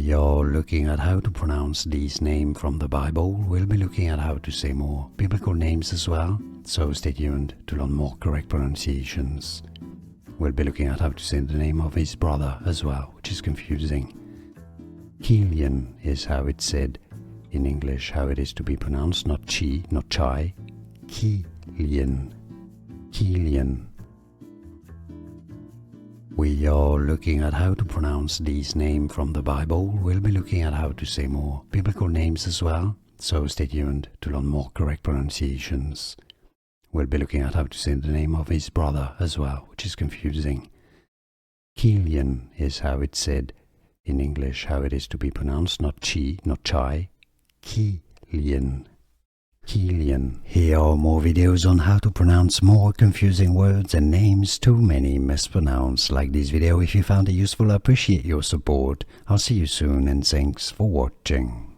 We are looking at how to pronounce these names from the Bible. We'll be looking at how to say more biblical names as well, so stay tuned to learn more correct pronunciations. We'll be looking at how to say the name of his brother as well, which is confusing. Julien is how it's said in English, how it is to be pronounced, not chi, not chai. Julien. Julien. We are looking at how to pronounce these names from the Bible. We'll be looking at how to say more biblical names as well, so stay tuned to learn more correct pronunciations. We'll be looking at how to say the name of his brother as well, which is confusing. Julien is how it's said in English, how it is to be pronounced, not chi, not chai. Julien. Julien. Here are more videos on how to pronounce more confusing words and names too many mispronounced. Like this video if you found it useful. I appreciate your support. I'll see you soon and thanks for watching.